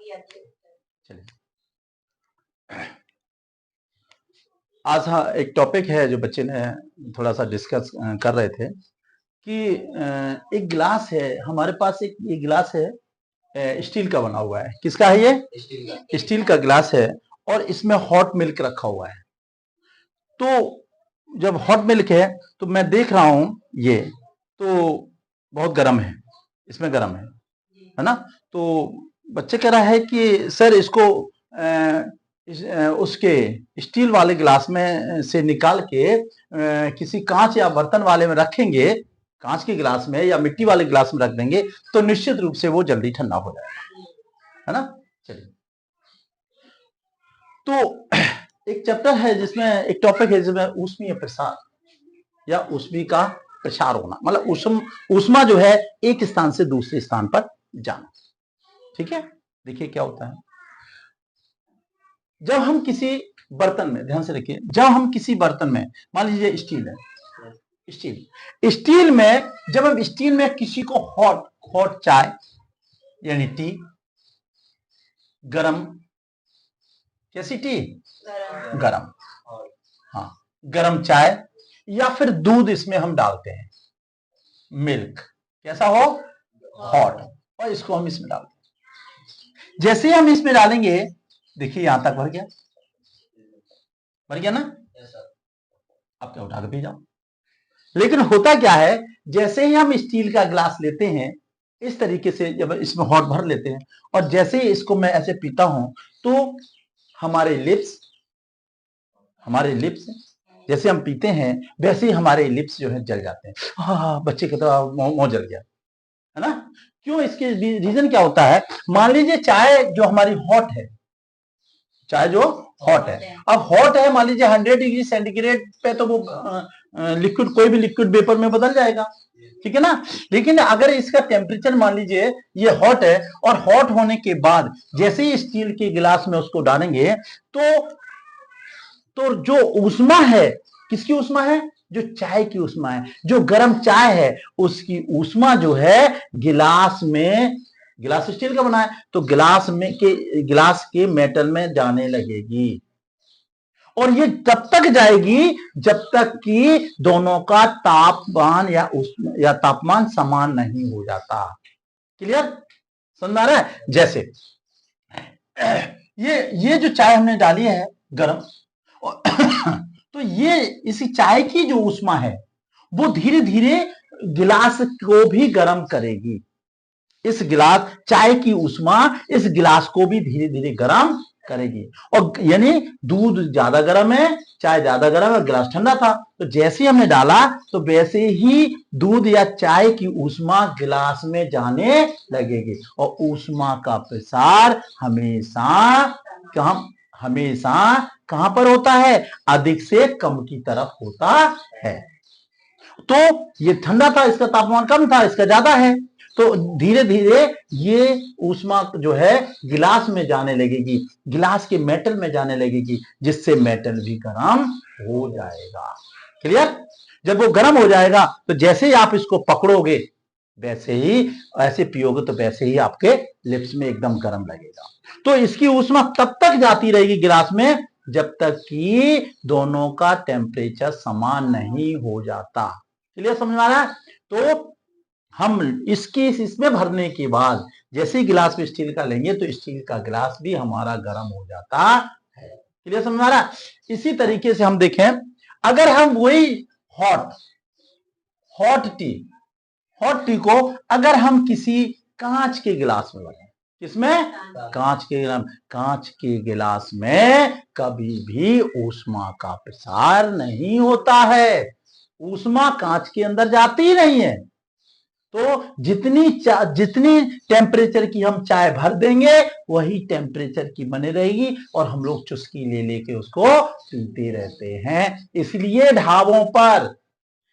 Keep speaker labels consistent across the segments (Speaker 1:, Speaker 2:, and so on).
Speaker 1: चलिए, आज हाँ एक टॉपिक है जो बच्चे ने थोड़ा सा डिस्कस कर रहे थे कि एक गिलास है हमारे पास, एक ये गिलास है स्टील का बना हुआ है। किसका है ये? स्टील का गिलास है और इसमें हॉट मिल्क रखा हुआ है। तो जब हॉट मिल्क है तो मैं देख रहा हूं ये तो बहुत गर्म है, इसमें गर्म है ना। तो बच्चे कह रहा है कि सर इसको उसके स्टील वाले गिलास में से निकाल के किसी कांच या बर्तन वाले में रखेंगे, कांच के गिलास में या मिट्टी वाले गिलास में रख देंगे तो निश्चित रूप से वो जल्दी ठंडा हो जाएगा, है ना। चलिए, तो एक चैप्टर है जिसमें एक टॉपिक है जिसमें ऊष्मीय प्रसार या ऊष्मी का प्रसार होना, मतलब ऊष्मा जो है एक स्थान से दूसरे स्थान पर जाना। ठीक है, देखिए क्या होता है जब हम किसी बर्तन में, ध्यान से देखिए, जब हम किसी बर्तन में, मान लीजिए स्टील है, स्टील में जब हम स्टील में किसी को हॉट चाय यानी टी, गरम, कैसी टी? गरम, हाँ, गरम चाय या फिर दूध इसमें हम डालते हैं, मिल्क, कैसा हो? हॉट, और इसको हम इसमें डालते हैं। जैसे हम इसमें डालेंगे, देखिए यहां तक भर गया, भर गया ना। अब क्या, उठा के पी जाओ। लेकिन होता क्या है, जैसे ही हम स्टील का गिलास लेते हैं इस तरीके से, जब इसमें हॉट भर लेते हैं और जैसे ही इसको मैं ऐसे पीता हूं तो हमारे लिप्स जैसे हम पीते हैं वैसे ही हमारे लिप्स जो है जल जाते हैं। हाँ, बच्चे कहते हैं मुंह जल गया, है ना। क्यों? इसके रीजन क्या होता है? मान लीजिए चाय जो हमारी हॉट है, चाय जो हॉट है, अब हॉट है, मान लीजिए 100 डिग्री सेंटीग्रेड पे, तो वो लिक्विड, कोई भी लिक्विड वेपर में बदल जाएगा, ठीक है ना। लेकिन अगर इसका टेम्परेचर मान लीजिए ये हॉट है और हॉट होने के बाद जैसे ही स्टील के गिलास में उसको डालेंगे तो जो ऊष्मा है, किसकी ऊष्मा है? जो चाय की ऊष्मा है, जो गर्म चाय है उसकी ऊष्मा जो है गिलास में, गिलास स्टील का बना है तो गिलास के मेटल में जाने लगेगी और ये तब तक जाएगी जब तक कि दोनों का तापमान या तापमान समान नहीं हो जाता। क्लियर? समझ आ रहा है? जैसे ये जो चाय हमने डाली है गर्म, तो ये इसी चाय की जो ऊष्मा है वो धीरे धीरे गिलास को भी गर्म करेगी। इस गिलास, चाय की ऊष्मा इस गिलास को भी धीरे धीरे गर्म करेगी। और यानी दूध ज्यादा गर्म है, चाय ज्यादा गर्म है, गिलास ठंडा था, तो जैसे ही हमने डाला तो वैसे ही दूध या चाय की ऊष्मा गिलास में जाने लगेगी और ऊष्मा का प्रसार हमेशा कहां पर होता है? अधिक से कम की तरफ होता है। तो ये ठंडा था, इसका तापमान कम था, इसका ज्यादा है, तो धीरे धीरे ये ऊष्मा जो है गिलास में जाने लगेगी, गिलास के मेटल में जाने लगेगी, जिससे मेटल भी गर्म हो जाएगा। क्लियर? जब वो गर्म हो जाएगा तो जैसे ही आप इसको पकड़ोगे वैसे ही, ऐसे पियोगे तो वैसे ही आपके लिप्स में एकदम गर्म लगेगा। तो इसकी ऊष्मा तब तक जाती रहेगी गिलास में जब तक कि दोनों का टेम्परेचर समान नहीं हो जाता। क्लियर? समझ में आ रहा है? तो हम इसमें भरने के बाद जैसे ही गिलास में स्टील का लेंगे तो स्टील का गिलास भी हमारा गर्म हो जाता है। क्लियर? समझ में आ रहा है? इसी तरीके से हम देखें, अगर हम वही हॉट टी को अगर हम किसी कांच के गिलास में लगाएं, किसमें? कांच के गिलास में कभी भी ऊष्मा का प्रसार नहीं होता है, ऊष्मा कांच के अंदर जाती ही नहीं है। तो जितनी टेम्परेचर की हम चाय भर देंगे वही टेम्परेचर की बने रहेगी और हम लोग चुस्की ले लेके उसको पीते रहते हैं। इसलिए ढाबों पर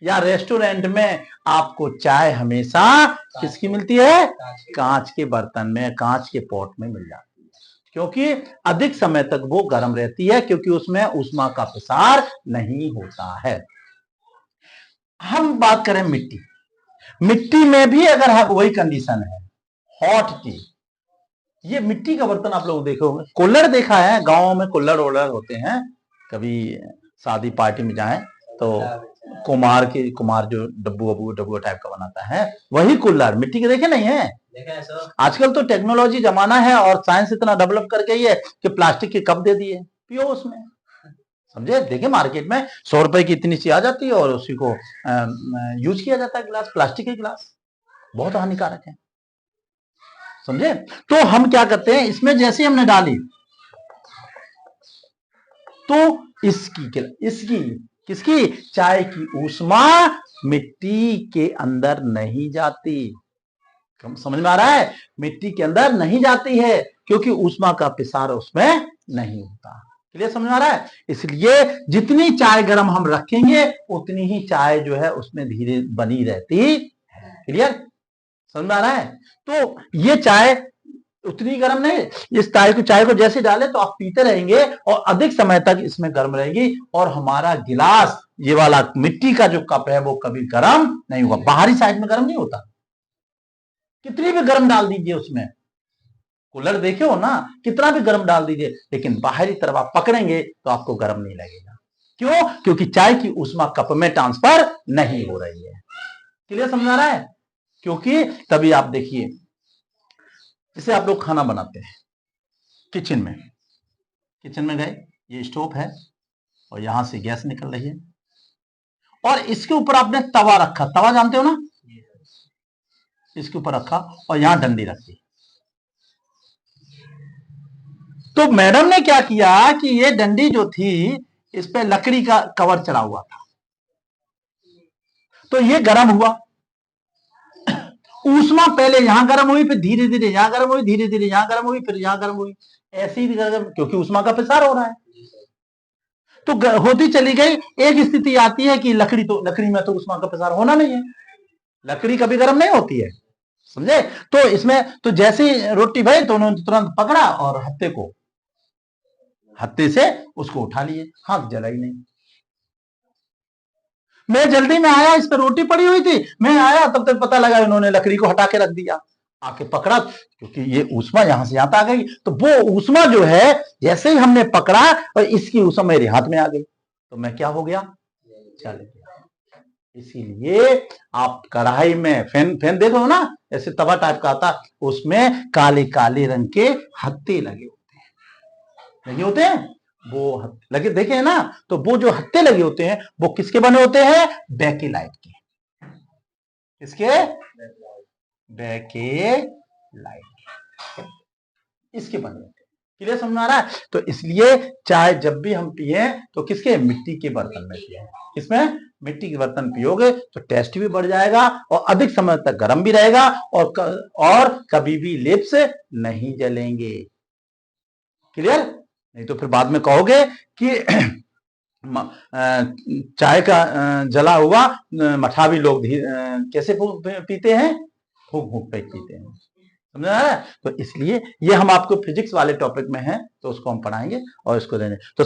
Speaker 1: या रेस्टोरेंट में आपको चाय हमेशा किसकी मिलती है? कांच के बर्तन में, कांच के पॉट में मिल जाती है, क्योंकि अधिक समय तक वो गर्म रहती है, क्योंकि उसमें ऊष्मा का प्रसार नहीं होता है। हम बात करें मिट्टी, मिट्टी में भी अगर वही कंडीशन है, हॉट टी, ये मिट्टी का बर्तन आप लोग देखे होंगे, कुल्हड़ देखा है, गाँव में कुल्हड़ ओल्हड़ होते हैं, कभी शादी पार्टी में जाए तो कुमार जो डब्बू टाइप का बनाता है, वही कुल्हड़ मिट्टी के देखे नहीं है। आजकल तो टेक्नोलॉजी जमाना है और साइंस इतना डेवलप कर गई है कि प्लास्टिक के कप दे दिए, पियो उसमें, समझे। देखिए मार्केट में 100 रुपए की इतनी सी आ जाती है और उसी को यूज किया जाता है गिलास, प्लास्टिक के गिलास बहुत हानिकारक है, समझे। तो हम क्या करते हैं, इसमें जैसे हमने डाली तो इसकी किसकी, चाय की ऊष्मा मिट्टी के अंदर नहीं जाती, समझ में आ रहा है, मिट्टी के अंदर नहीं जाती है क्योंकि ऊष्मा का प्रसार उसमें नहीं होता। क्लियर, समझ में आ रहा है। इसलिए जितनी चाय गर्म हम रखेंगे उतनी ही चाय जो है उसमें धीरे बनी रहती है। क्लियर, समझ में आ रहा है। तो ये चाय उतनी गर्म नहीं, इस चाय को जैसे डाले तो आप पीते रहेंगे और अधिक समय तक इसमें गर्म रहेगी और हमारा गिलास, ये वाला मिट्टी का जो कप है वो कभी गर्म नहीं होगा, बाहरी साइड में गर्म नहीं होता, कितनी भी गर्म डाल दीजिए उसमें, कूलर देखे हो ना, कितना भी गर्म डाल दीजिए लेकिन बाहरी तरफ आप पकड़ेंगे तो आपको गर्म नहीं लगेगा। क्यों? क्योंकि चाय की ऊष्मा कप में ट्रांसफर नहीं हो रही है। क्लियर, समझ आ रहा है। क्योंकि तभी आप देखिए, जैसे आप लोग खाना बनाते हैं किचन में गए, ये स्टोव है और यहां से गैस निकल रही है और इसके ऊपर आपने तवा रखा, तवा जानते हो ना, इसके ऊपर रखा और यहां डंडी रखी। तो मैडम ने क्या किया कि ये डंडी जो थी इस पे लकड़ी का कवर चढ़ा हुआ था, तो ये गर्म हुआ, ऊष्मा पहले यहां गर्म हुई, फिर धीरे धीरे यहां गर्म हुई, धीरे धीरे यहां गर्म हुई, फिर यहां गर्म हुई, ऐसी ही गर्म, क्योंकि ऊष्मा का प्रसार हो रहा है। तो होती चली गई, एक स्थिति आती है कि लकड़ी में तो ऊष्मा का प्रसार होना नहीं है, लकड़ी कभी गर्म नहीं होती है, समझे। तो इसमें तो जैसे रोटी भाई तो उन्होंने तुरंत पकड़ा और हत्थे से उसको उठा लिए, हाथ जला ही नहीं। मैं जल्दी में आया, इस पर रोटी पड़ी हुई थी, मैं आया तब तक पता लगा इन्होंने लकड़ी को हटा के रख दिया, आके पकड़ा, क्योंकि ये ऊष्मा यहां से यहां तक आ गई, तो वो ऊष्मा जो है जैसे ही हमने पकड़ा और इसकी ऊष्मा मेरे हाथ में आ गई, तो मैं क्या हो गया, जल गया। इसीलिए आप कढ़ाई में फैन देखो ना, ऐसे तवा टाइप का आता, उसमें काले काले रंग के हत्ते लगे होते हैं, वो लगे देखे है ना, तो वो जो हत्ते लगे होते हैं वो किसके बने होते हैं, बेकेलाइट के, किसके, बेकेलाइट, इसके बने होते हैं। क्लियर, समझ आ रहा है। तो इसलिए चाय जब भी हम पिए तो किसके, मिट्टी के बर्तन में पिए, किसमें, मिट्टी के बर्तन पियोगे तो टेस्ट भी बढ़ जाएगा और अधिक समय तक गर्म भी रहेगा और कभी भी लिप्स नहीं जलेंगे। क्लियर, नहीं तो फिर बाद में कहोगे कि चाय का जला हुआ मठा भी लोग कैसे पीते हैं, फूंक पे पीते हैं, समझ आ रहा है। तो इसलिए ये हम आपको फिजिक्स वाले टॉपिक में हैं तो उसको हम पढ़ाएंगे और इसको देंगे। तो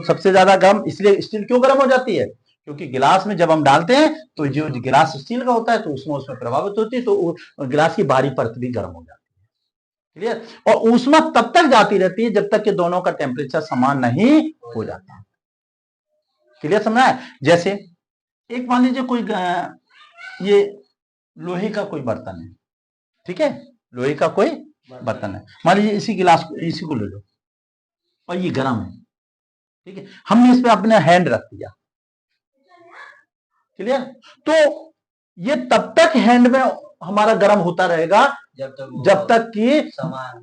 Speaker 1: सबसे ज्यादा गर्म इसलिए स्टील क्यों गर्म हो जाती है, क्योंकि गिलास में जब हम डालते हैं तो जो गिलास स्टील का होता है तो उसमें प्रभावित होती है, तो गिलास की बाहरी परत भी गर्म हो जाती है। क्लियर, और ऊष्मा तब तक जाती रहती है जब तक कि दोनों का टेम्परेचर समान नहीं हो जाता। क्लियर, समझा है। जैसे एक मान लीजिए कोई ये लोहे का कोई बर्तन है, ठीक है, लोहे का कोई बर्तन है, मान लीजिए इसी को ले लो और ये गर्म है, ठीक है, हमने इस पे अपने हैंड रख दिया, क्लियर, तो ये तब तक हैंड में हमारा गर्म होता रहेगा जब तक कि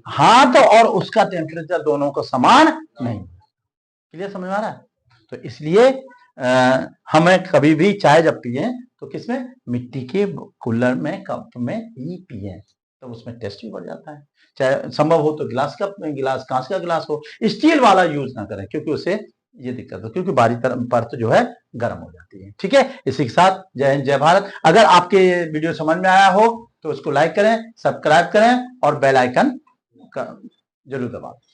Speaker 1: हाथ और उसका टेम्परेचर दोनों को समान नहीं। क्लियर, समझ में आ रहा है। तो इसलिए हमें कभी भी चाय जब पिए तो किसमें, मिट्टी के कुल्हड़ में, कप में ही पिए, तो उसमें टेस्ट भी बढ़ जाता है। चाहे संभव हो तो गिलास कांच का गिलास हो, स्टील वाला यूज ना करें क्योंकि उससे ये दिक्कत है, क्योंकि बाहरी परत जो है गर्म हो जाती है। ठीक है, इसी के साथ जय हिंद, जय भारत। अगर आपके वीडियो समझ में आया हो तो उसको लाइक करें, सब्सक्राइब करें और बेल आइकन जरूर दबाएं।